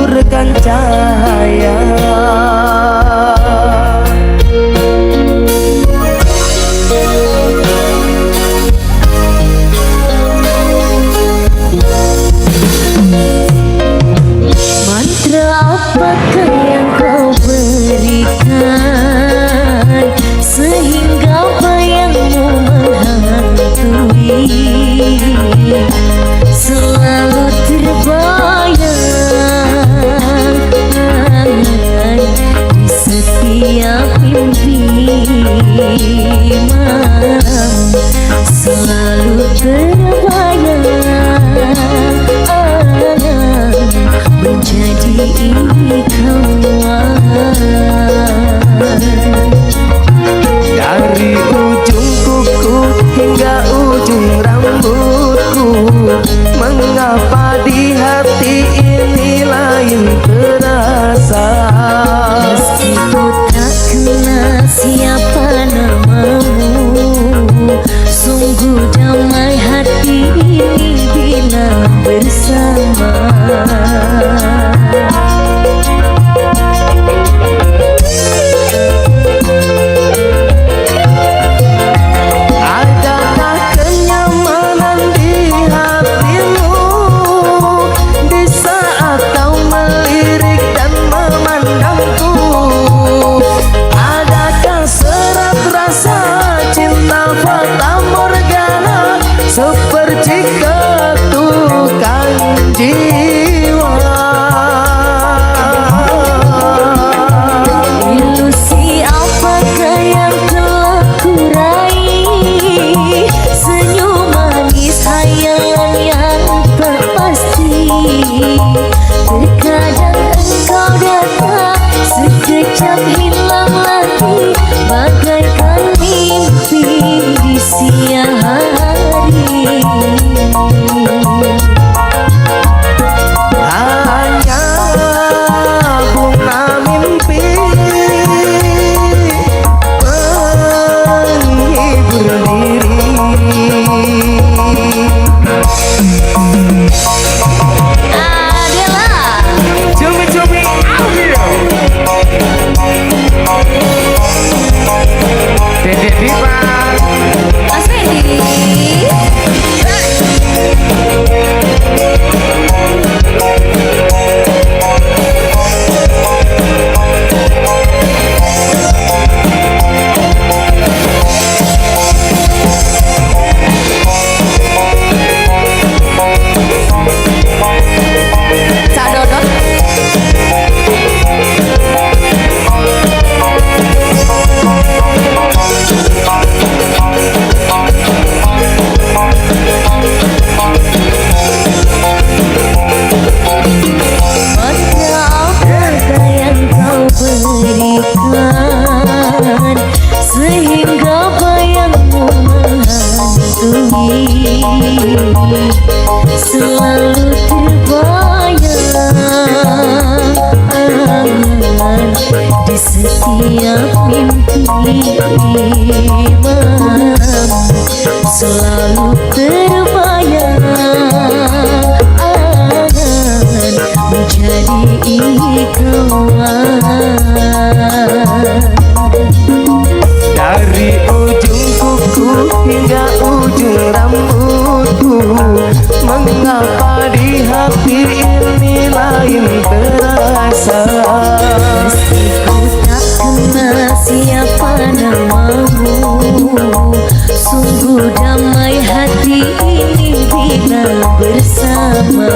taburkan cahaya. Mantra apakah yang kau berikan sehingga bayangmu menghantui, selalu terbayang di setiap mimpi malam, selalu terbayang menjadi kawan. Dari ujung kuku hingga ujung rambutku, mengapa di hati ini lain terasa? Meski ku tak kenal siapa namamu, sungguh damai hati ini bila bersama. Adakah kenyamanan di hatimu di saat kau melirik dan memandangku? Adakah serat rasa cinta fata morgana seperti ketukan jiwa? Ilusi apakah yang telah kurai, senyum manis hayalan yang tak pasti. Terkadang engkau datang, sekejap hilang lagi, bagaikan mimpi di siang hari. Hanya bunga mimpi menghibur diri. Adalah Cumi-cumi audio Dede Dipa Mas Fendi. Cak Dodot. Mantra apakah yang kau berikan sehingga bayangmu menghantui, selalu terbayang di setiap mimpi malam, selalu terbayang menjadi kawan. dari ujung kuku hingga ujung rambutku, mengapa di hati ini lain terasa? Meski ku tak kenal siapa namamu, sungguh damai hati ini bila bersama.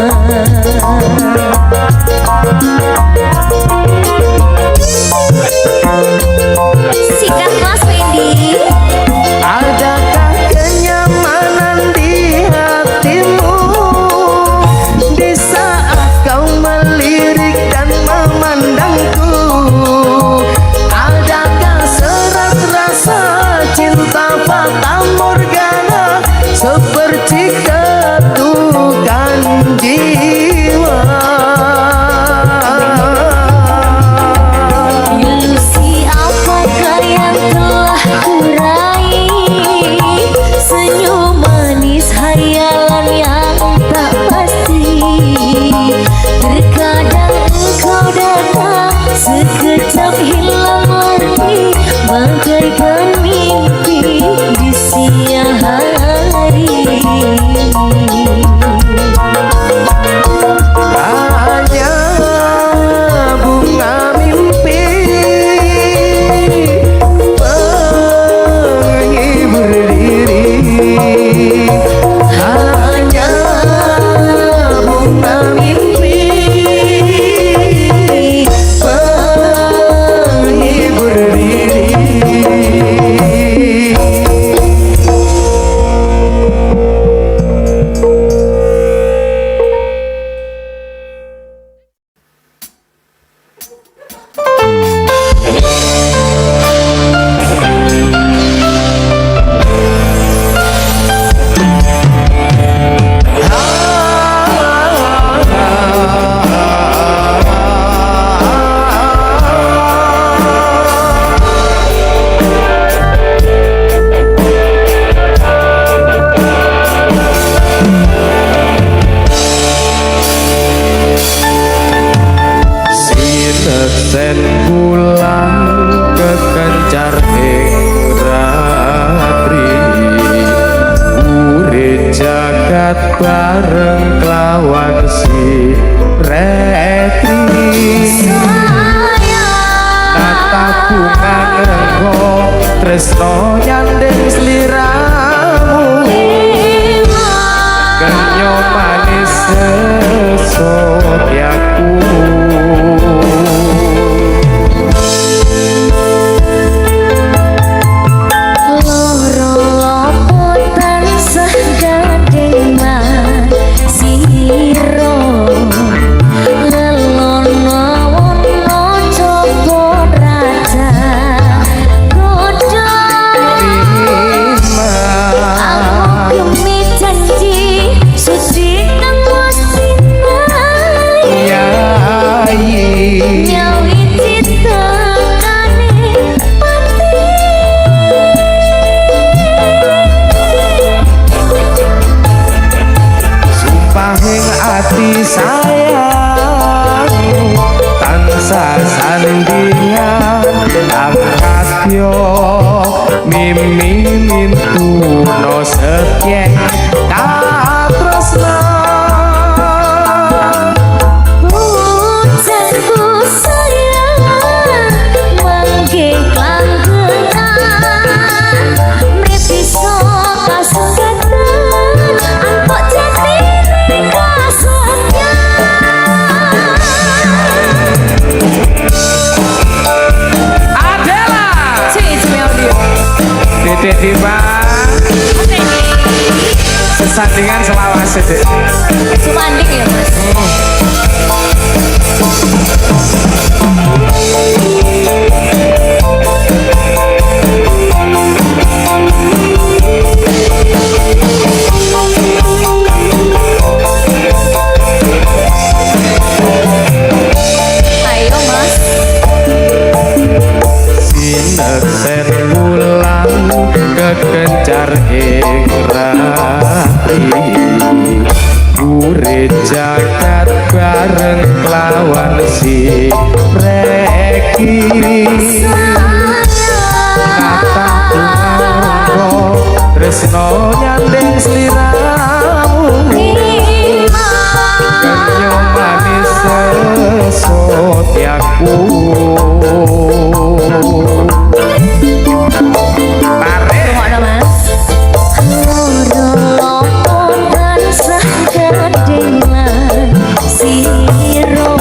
sen bulan kekencar ing ratri urip jagat bareng kelawan si retri tata bunga renggo tresno nyandeng sliramu genyo manis sesotyaku sayang tansah sandingan angkat yo mimi mintu no setyen katresna pujanku sayang mangke klanggenan mrip bisa kasungatan angkok jatine kasanya Adela Dedek Diva sesandingan selawase Dek Sumanding ya Mas. Ayo Mas. sinek sen bulan kekencar ing ratri urip jagat bareng kelawan si reki kata bunga tresno nyandeng sliramu genyo manis sesotyaku Rumokno Mas. Loro tansah kadhengan sira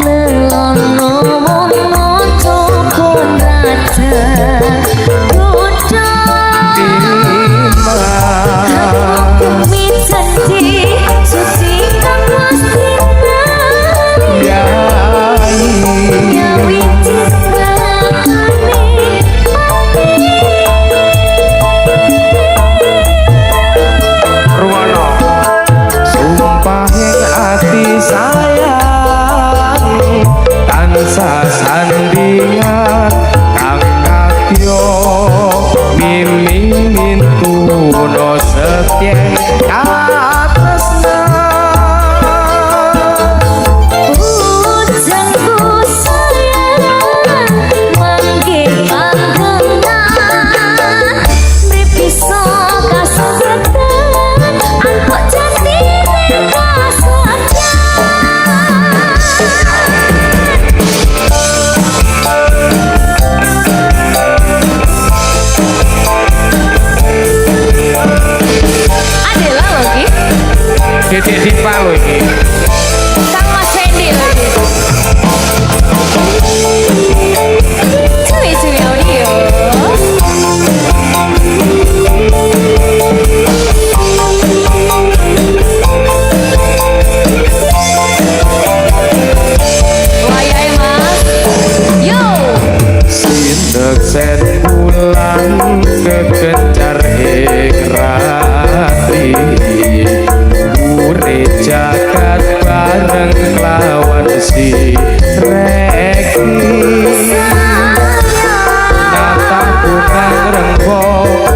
lelono mono cokon raja dodo kumi janji suci kang wastinani nyawi cintakane Ruwono sumpahing ati sayang tansah sandingan kang kadya mimi mintuno setyen katresna pujanku sayang mangke klanggenan mrip bisa kasungatan angkok jatine kasanya Adela lho ki Dedek Diva lho iki Kang Mas Fendi lho ki Cuy audio Wayahe Mas Yo sinek sen bulan kekencar ing ratri urip jagat bareng kelawan si reki kata bunga renggo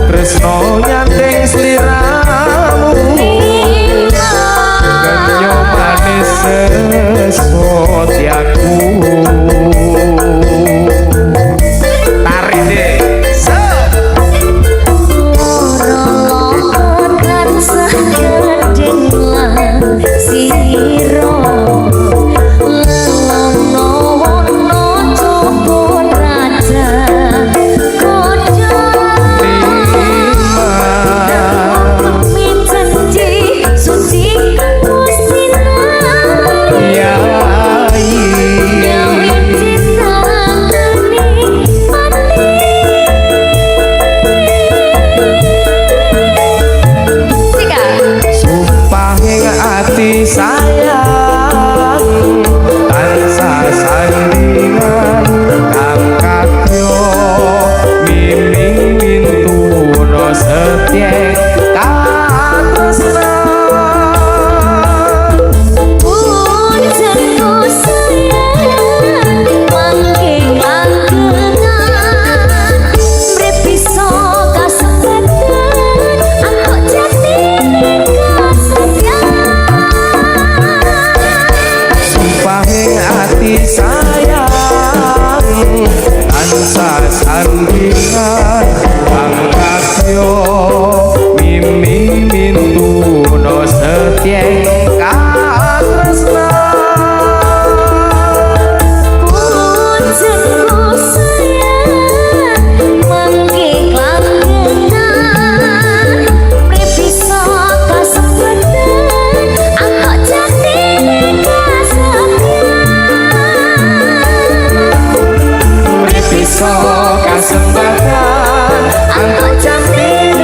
tresno nyandeng sliramu genyo manis sesotyaku iso kasempatan angkot cantik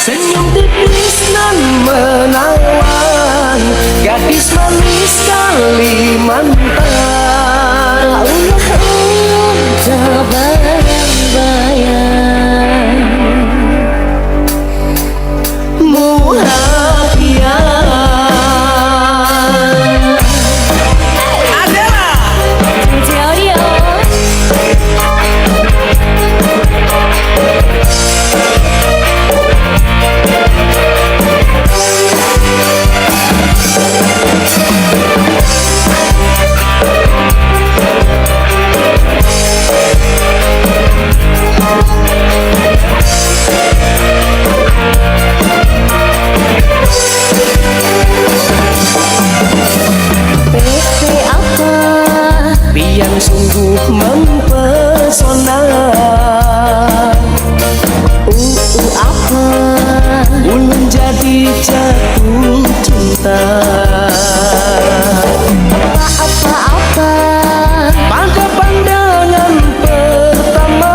senyum tipis nan menawan, gadis manis Kalimantan. Tak bayang-bayang Muhafian adalah Audio. yang sungguh mempesona. Apa Ulun jadi jatuh cinta. Apa Pada pandangan pertama,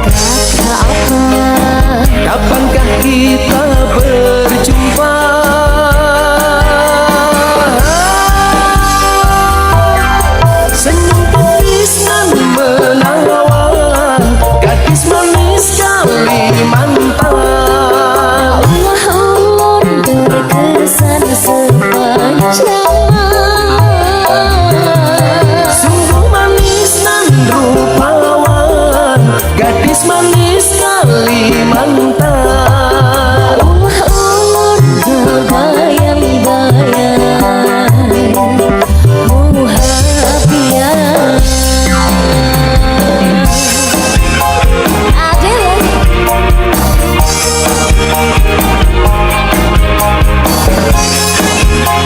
kata apa kapankah kita berjumpa? Senyum tipis dan menawan, gadis manis Kalimantan. ulun berkesan sepanjang Sungguh manis dan rupawan, gadis manis Kalimantan. ulun terbayang-bayang Muhafian.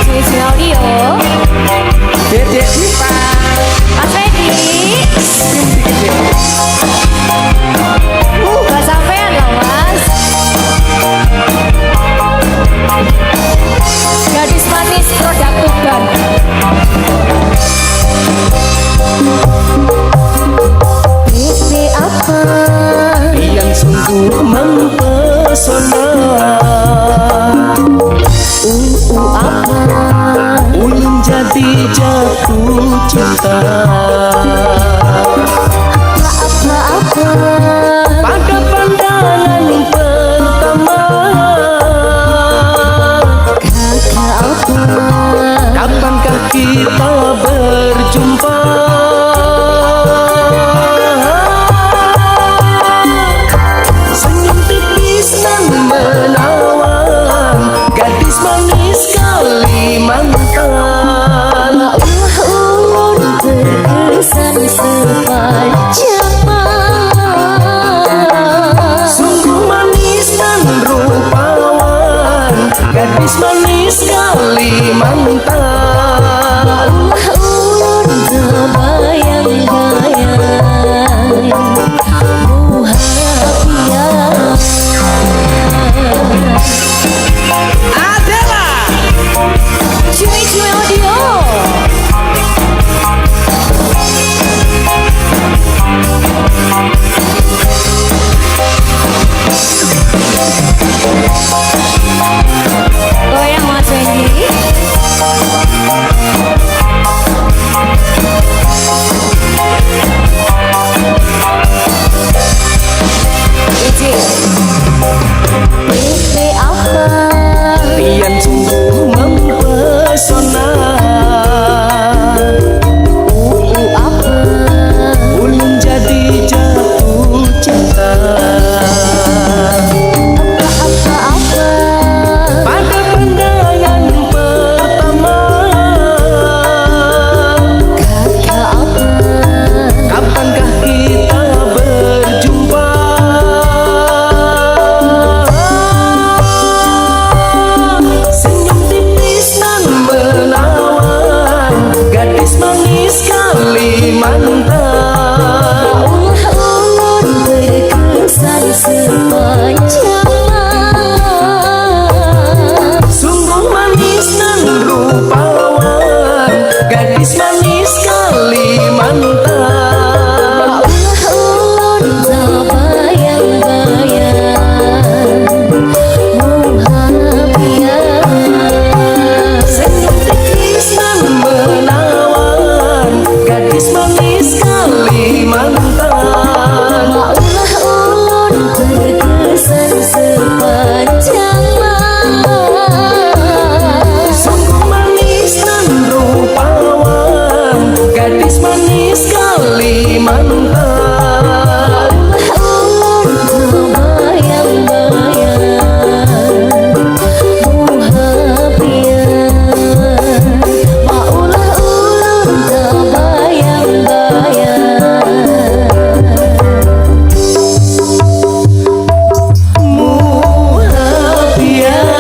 Cici Audio, Dedek Dipa, Mas Fedi, gak sampean loh mas. Gadis manis produk Tuban. Pipi apa yang sungguh mempesona. apa Ulun jadi jatuh cinta. apa Pada pandangan pertama, kata apa kapankah kita berjumpa? Senyum tipis dan menawan, gadis manis Kalimantan. ulun terkesan gadis manis Kalimantan. Ulun terbayang-bayang muhabian, maulah ulun terbayang-bayang muhabian.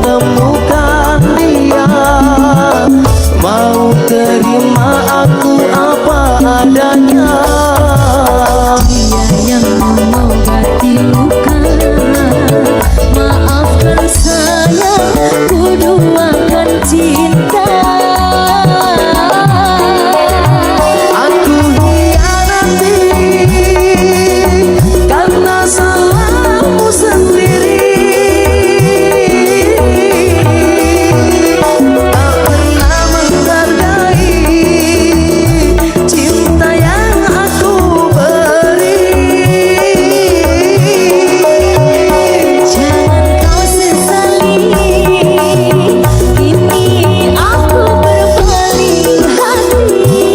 temukan dia, mau terima aku apa adanya. Dia yang mengobati luka, maafkan saya, ku doakan cinta. Aku hianati karena salahmu sendiri. Tak pernah menghargai cinta yang aku beri. Jangan kau sesali, kini aku berpaling hati.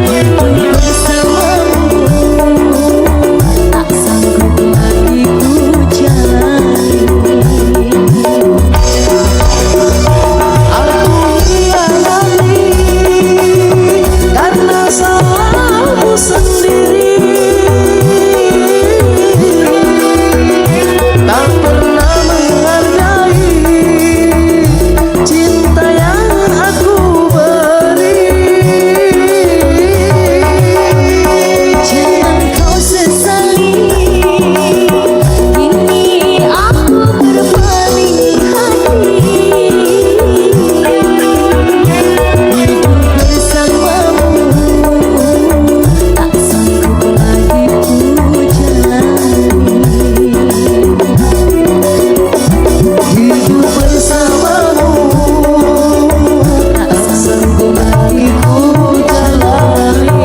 Hidup bersamamu tak sanggup lagi ku jalani. Aku hianati karena salahmu sendiri. Tak pernah menghargai cinta yang aku beri. Jangan kau sesali, kini aku berpaling hati. Hidup bersamamu tak sanggup lagi ku jalani. Hidup bersamamu tak sanggup lagi ku jalani.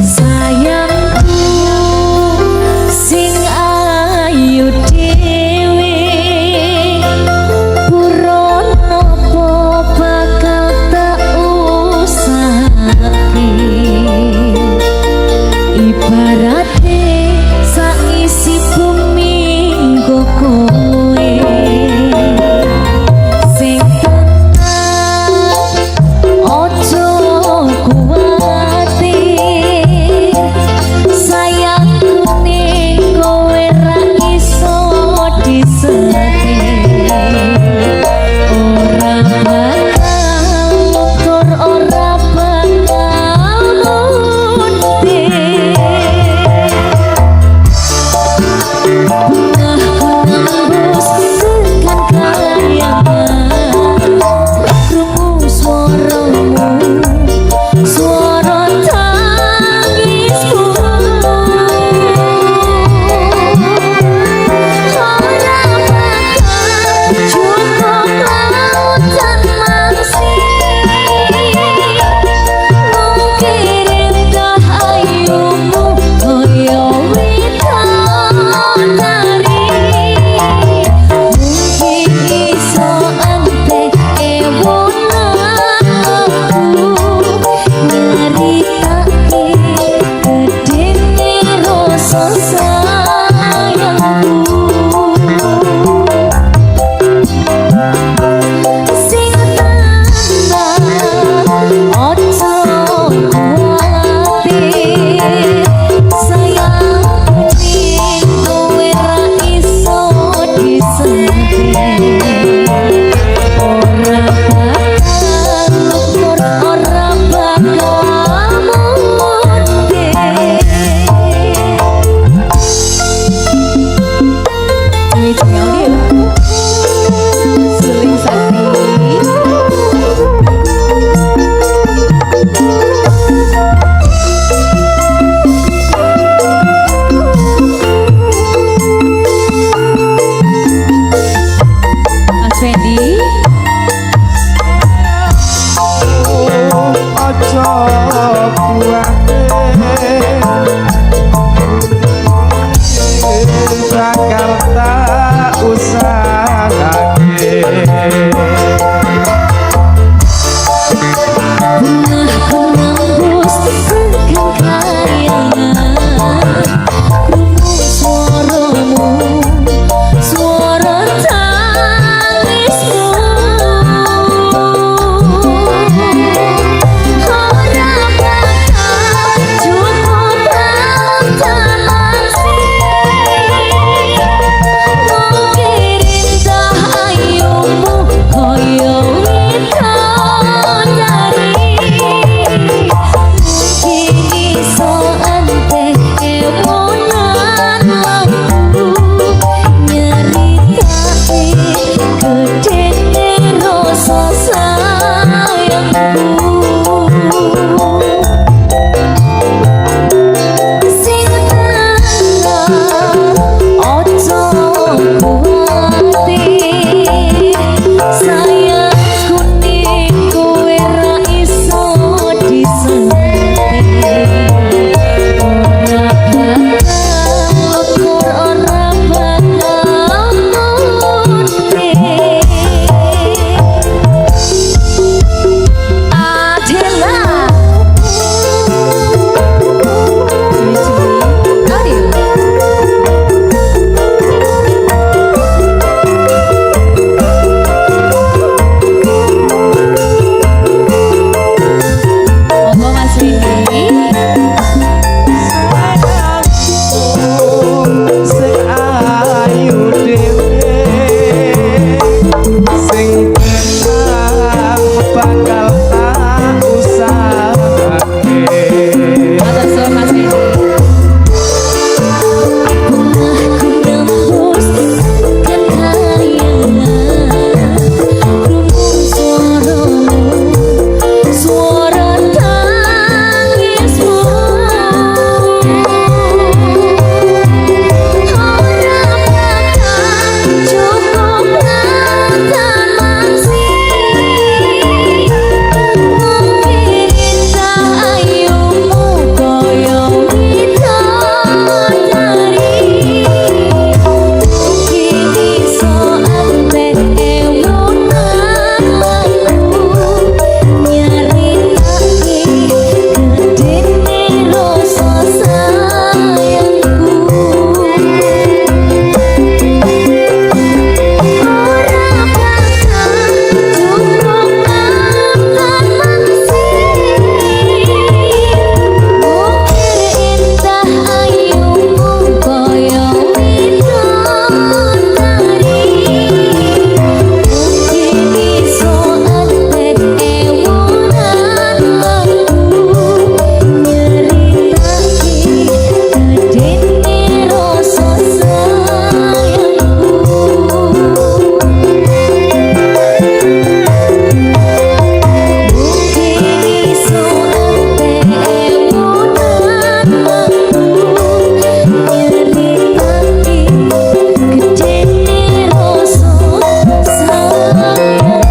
Sayangku sing ayu dhewe, purun nopo bakal tak usahake. Ibarate saisi bumi nggo kowe, sing tenang ojo kuwatir. Sayangku ning kowe ra iso disetir. Ora bakal luntur, ora bakal muntir. Bungahku nembus tekan kayangan, krungu swaramu, swara tangisku. Ora bakal cukup lautan mangsih, mungkirin tahayumu koyo witanari. tak usah kaget. Aku nembus tekan kayangan, krungu suaramu, suara tangismu. Ora bakal cukup lautan mungkin indah ayumu koyo widodari. Mungkin iso ante ewonan lampu nyeritake gedene rasa sayangku. Sing tenang ojo kuwati, sayangku ning kowe ra iso disenting. Ora bakal ora bakal mudeng. Adela Monggo Mas Riki. Sing ayu dhewe sing tenang bakal tak usah kaget. Matur suwun Mas Riki. Aku nembus tekan kayangan, krungu suaramu, suara tangismu. Ora bakal cukup lautan mungkin indah ayumu koyo widodari. Mungkin iso ante ewonan lampu nyeritake gedene rasa sayangku. Ora bakal cukup lautan mungkin indah ayumu koyo widodari. Mungkin iso ante ewonan lampu nyeritake gedene rasa sayangku. Mungkin iso ante ewonan lampu nyeritake gedene rasa sayangku.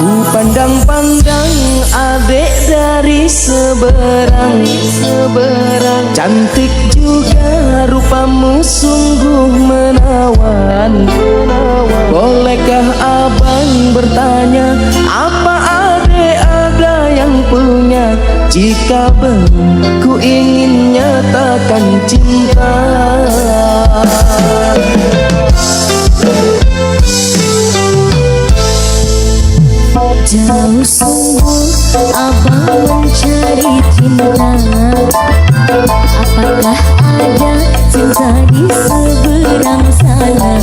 Ku pandang-pandang adek dari seberang, cantik juga rupamu sungguh menawan. Bolehkah abang bertanya, apa adek ada yang punya? Jika ku ingin nyatakan cinta. Jauh sungguh abang mencari cinta. Apakah ada cinta di seberang sana?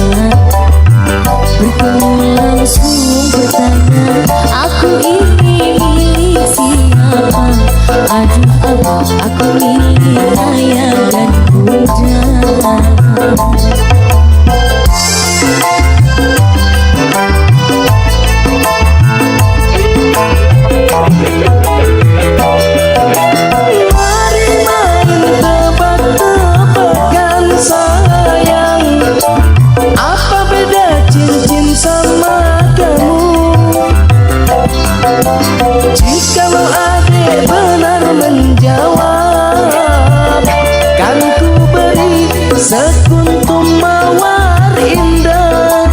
Bertemu langsung bertanya, aku ini milik siapa? Aduh abang, aku milik ayah dan bunda. Jikalau adek benar menjawab, kan ku beri sekuntum mawar indah.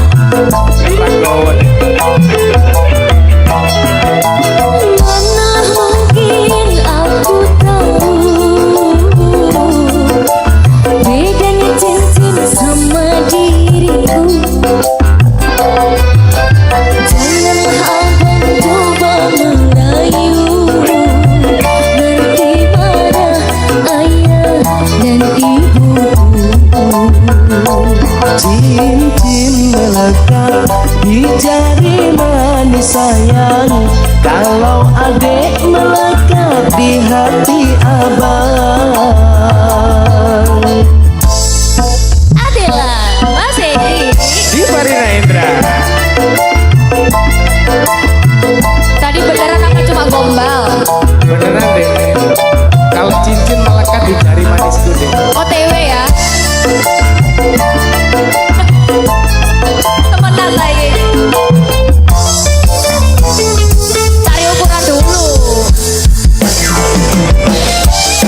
Mana mungkin aku tahu bedanya cincin sama diriku. Jangan abang coba merayu, nanti marah ayah dan ibuku. Cincin melekat di jari manis sayang, kalau adek melekat di hati abang. Adela, Mas Edi, Di Farina Indra. tadi beneran apa cuma gombal? Beneran deh. Kalau cincin melekat di jari manisku deh. OTW ya. Temenan lagi. Cari ukuran dulu.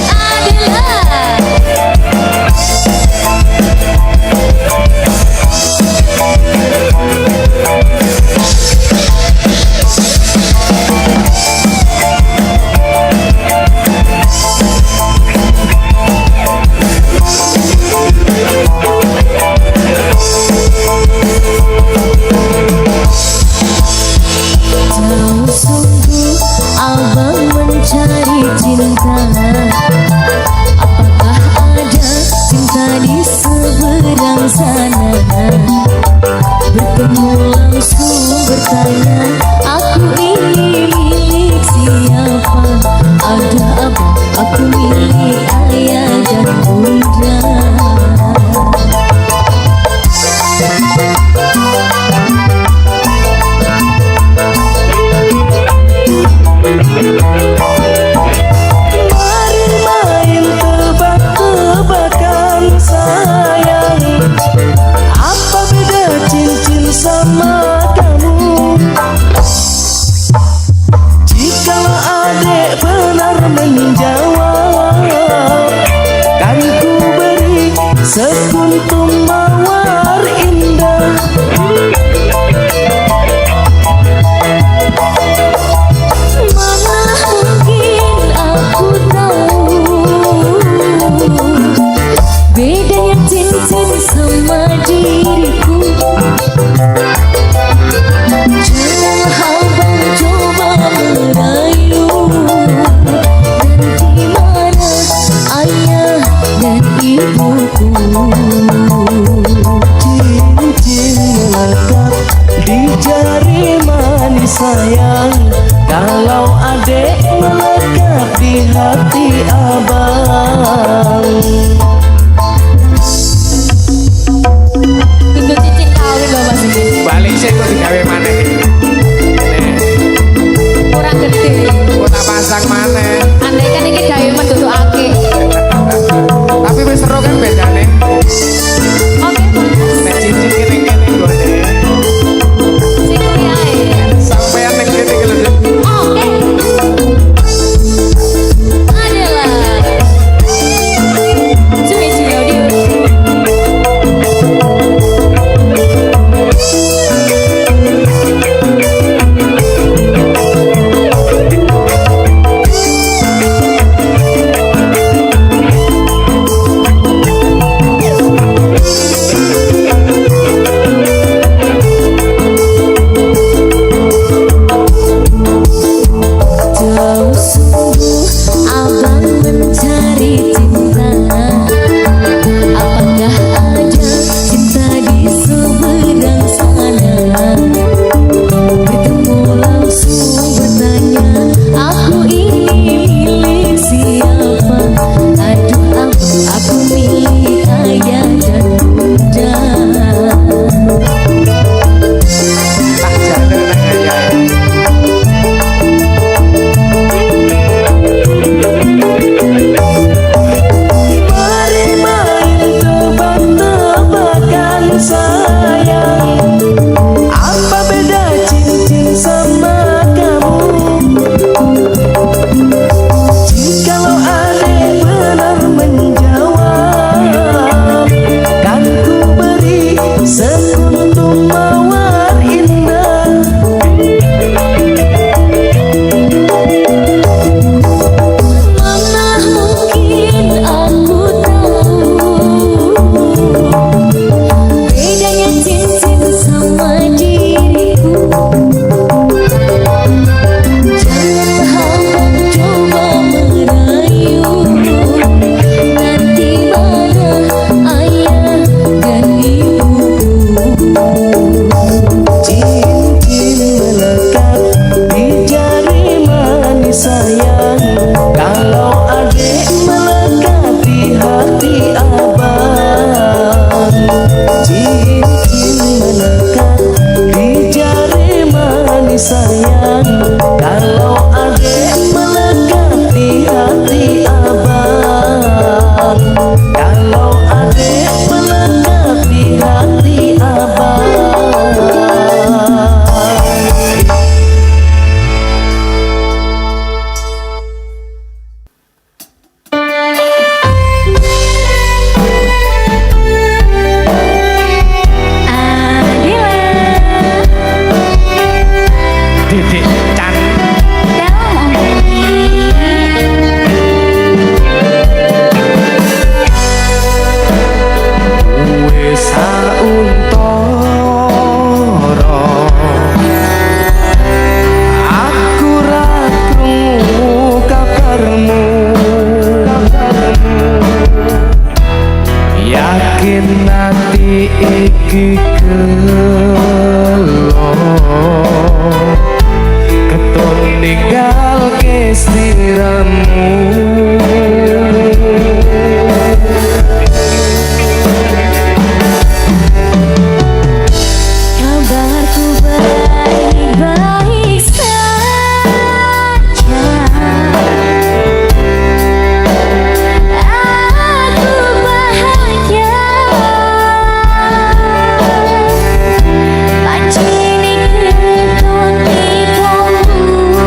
Adela. Jauh sungguh abang mencari cinta. Apakah ada cinta di seberang sana? Bertemu langsung bertanya, aku ini milik siapa? Ada apa? Aku milik ayah dan bunda. Mari main tebak-tebakan sayang, apa beda cincin sama kamu? Jikalau adek benar menjawab, kan ku beri sekuntum mawar indah. Mana mungkin aku tahu bedanya cincin sama diriku. Jangan abang coba merayu, nanti marah ayah dan ibuku. Cincin melekat di jari manis sayang, kalau adek melekat di hati abang. Tunggu cincin kawin loh Mas ini. Balik sih kok digawe mana nih? Kurang gede. Kota pasang mana? Andai kan ini gawe mendudu ake. Tapi wis seru kan bedane. Oke, Mas. Nek cincin kene-kene gue deh. Sing kuliah. Sampean nek kene iki lho. Oke. Adalah Cumi-cumi audio. sliramu. Kabarku baik-baik saja. Aku bahagia. Pancene keton dipomuri.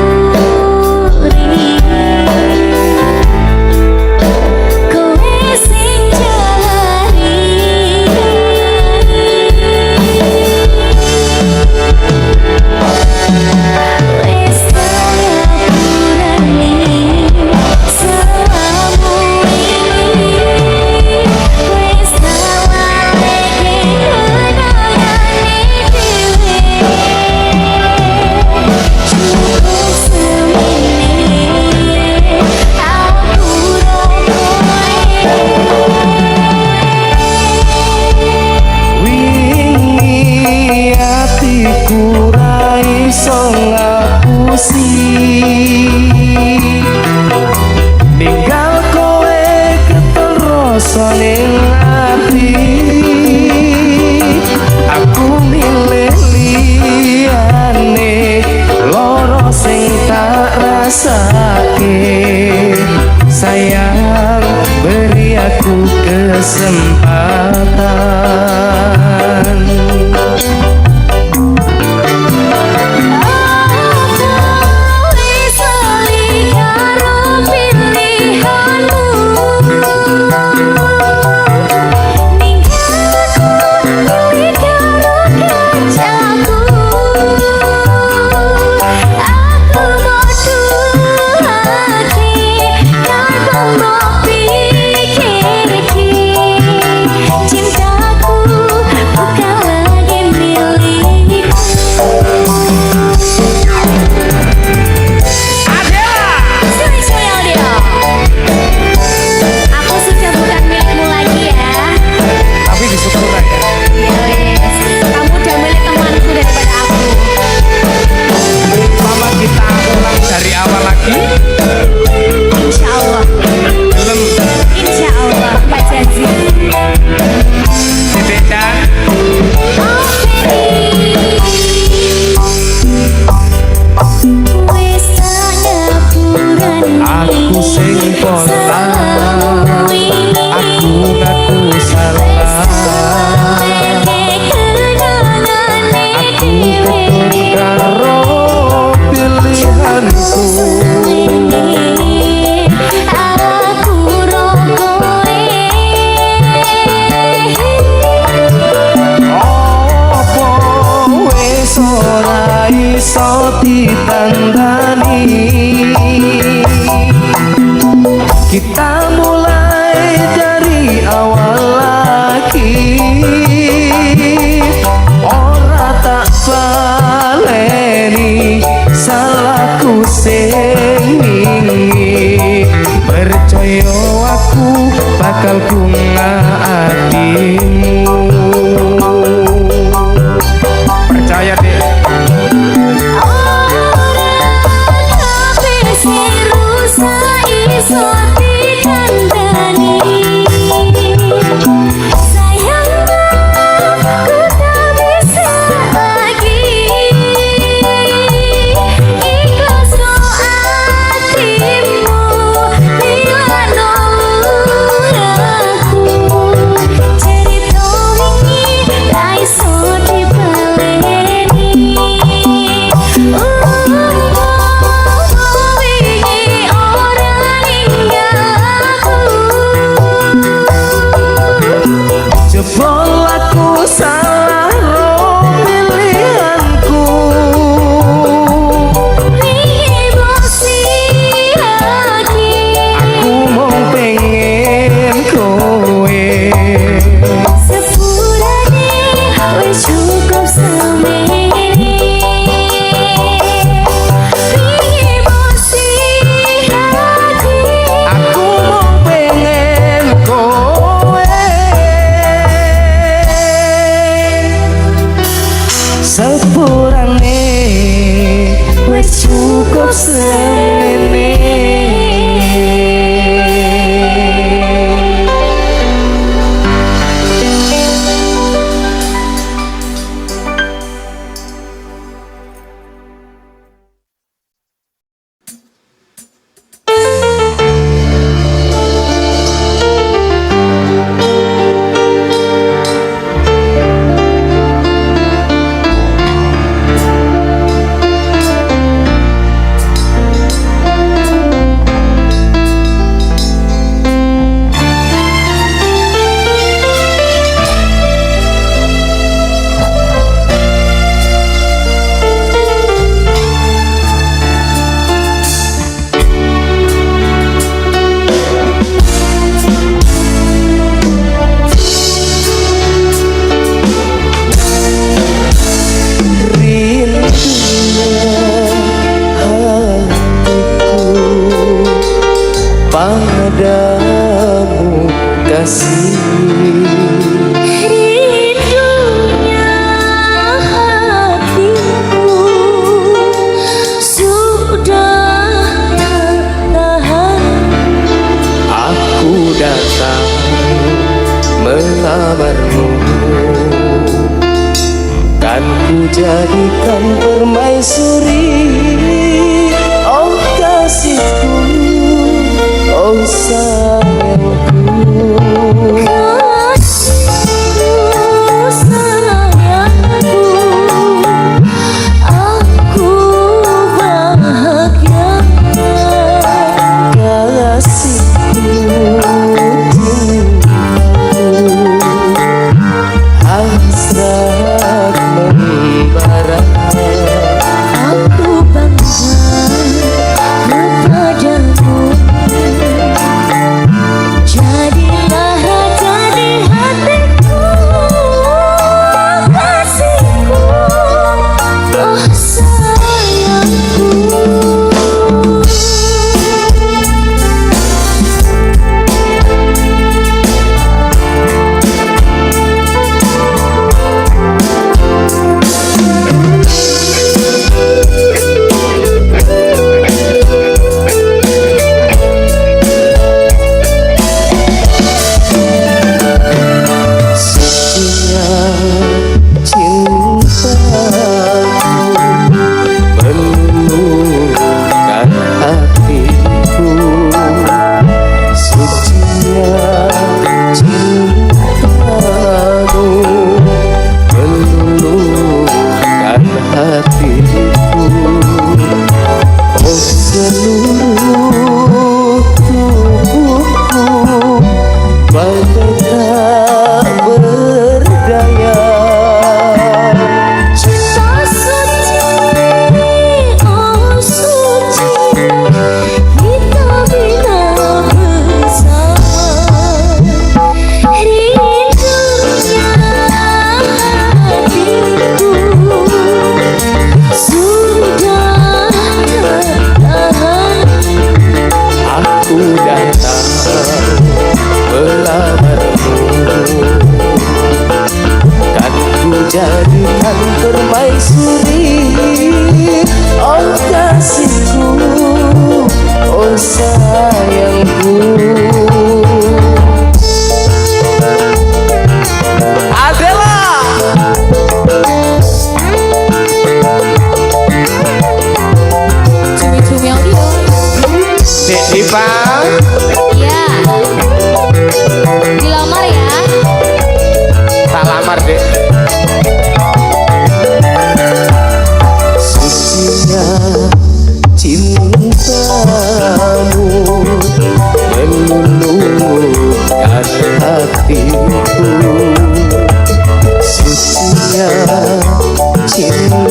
Kowe sing jalari. Wes ngapurani selama ini. Wes ngawaleke kenangane dhewe. Cukup semene aku Wingi atiku ra iso ngapusi, ninggal kowe keteroso ning ati. Aku milih liyane loro sing tak rasake. Sayang, beri aku kesempatan. Cintaku bukan lagi milikku. Sini Adela. Aku sudah bukan milikmu lagi ya. Tapi disyukurkan ya. Ya wes, kamu udah milik temanku daripada aku. Mama kita ulang dari awal lagi. Insya Allah, Belum insya Allah, Pak Jazi. Dedeknya Wes ngapurani Aku sing kontak, aku ngaku salah. Aku ketun karo pilihanku. Apa wis ora iso ditandani. Kita mulai dari awal lagi. Ora tak baleni salahku sing wingi. Percaya aku bakal bunga hatimu. percaya deh. Tapi si rusa iso tidak padamu kasih. Rindunya hatiku sudah tak tahan. Aku datang melamarmu, kan ku jadikan permaisuri. Oh kasihku, oh sayangku, sayangku, aku bahagia. kasihku, hasrat membara. Aku bangga kepadamu. Jadilah raja di hatiku, kasihku, oh sayangku. Sucinya cintaku meluluhkan hatiku. Sucinya cintamu meluluhkan hatiku. Oh seluruh tubuhku bagai tak berdaya. Cinta suci, oh suci, kita bila bersama. Rindunya hatiku sudah tak tahan. Aku datang melamarmu, kan ku jadikan permaisuri. Oh kasihku, oh sayangku. Adela, Cumi-cumi audio. Dek Diva, Iya. Dilamar ya. tak lamar dek. Sucinya cintamu meluluhkan hatiku. Sucinya cintamu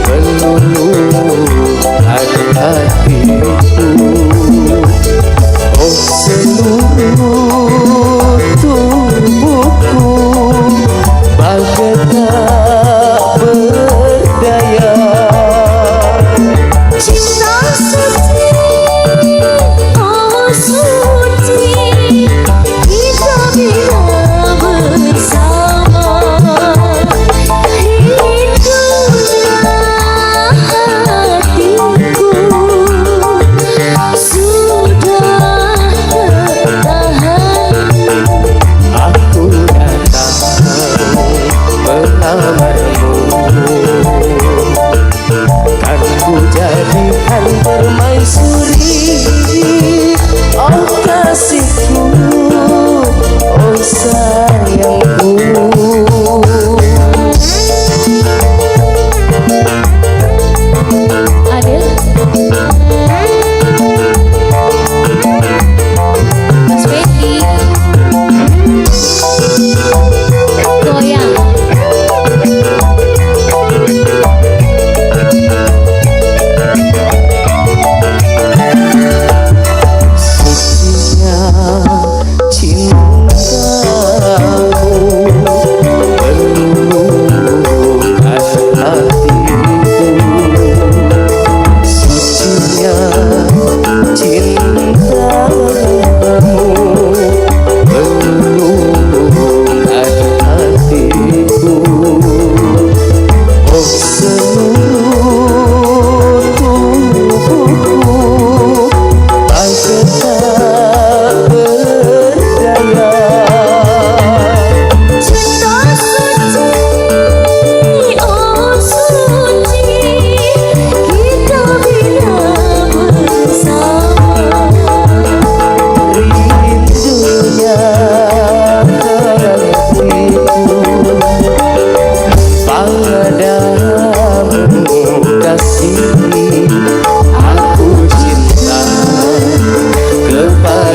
meluluhkan hatiku. Oh seluruh tubuhku bagai tak berdaya. Cinta suci, oh suci, kita bila bersama. Rindunya hatiku sudah tak tahan. Aku datang melamarmu, kan ku jadikan permaisuri. Oh kasihku, oh sayangku. Adel, Sweety, goyang. Sucinya cintamu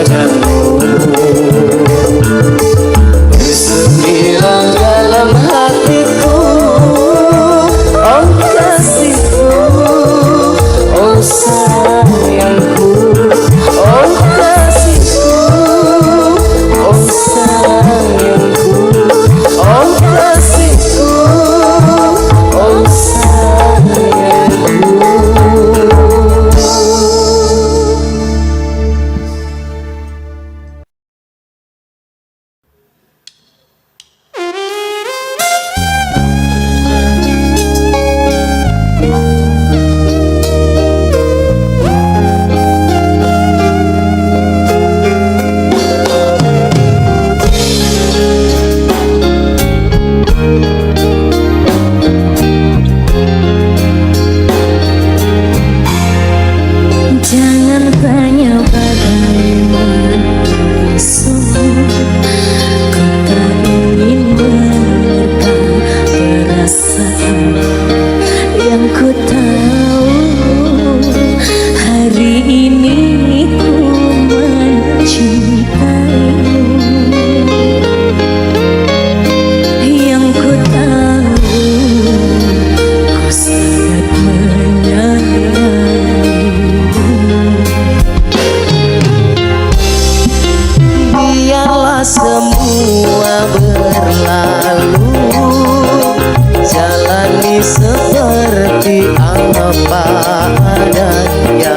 padamu. Bersemilang dalam hatiku, oh kasihku, oh sayangku, oh kasihku, oh sayangku, oh kasihku, oh sayangku. Jangan tanya bagaimana esok, ku tak ingin menerka perasaan yang ku tahu. Hari ini ku mencintaimu, yang ku tahu ku sangat menyayangimu. Biarlah semua berlalu, jalani seperti apa adanya.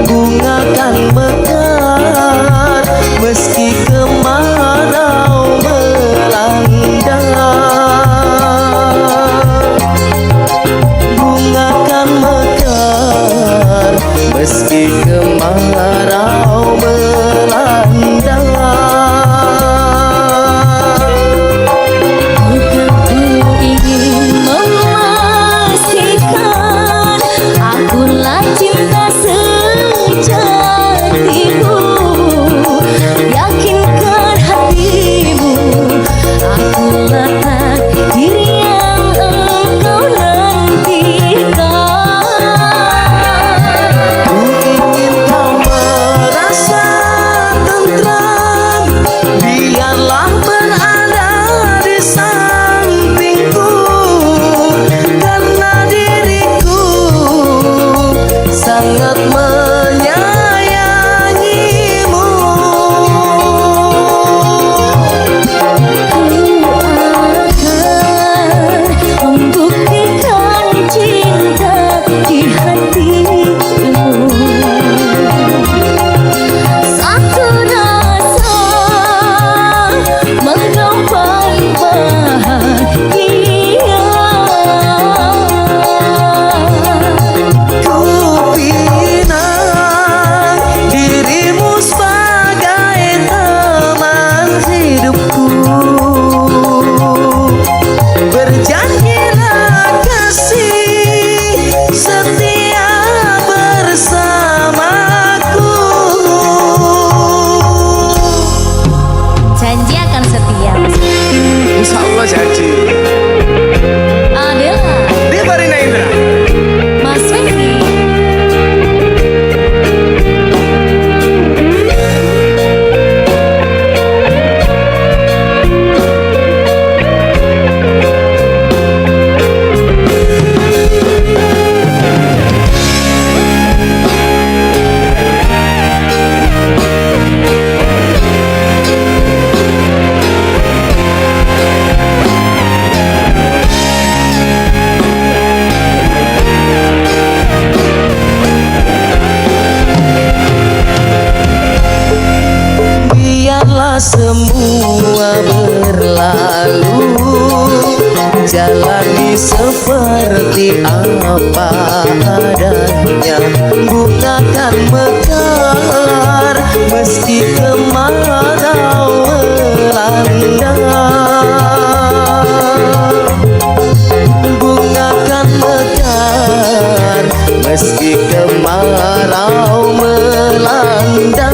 Bunga kan mekar meski kemarau melanda. Bunga kan mekar meski kemarau melanda. Bukan ku ingin memastikan akulah cinta sejatimu. Yakinkan hatimu, akulah takdir yang engkau nantikan. Ku ingin kau merasa tentram, biarlah berada di sampingku, karena diriku sangat menyayangimu. Ku akan membuktikan cinta di hatimu. Satu rasa menyimpan bahagia. Ku pinang dirimu sebagai teman hidupku. Berjanjilah kasih setia bersamaku. Janji akan setia. Insya Allah janji. Adalah Dia Barina Indra. Mas Fendi. Biarlah semua berlalu, jalani seperti apa adanya. Bunga kan mekar meski kemarau melanda. Bunga kan mekar meski kemarau melanda.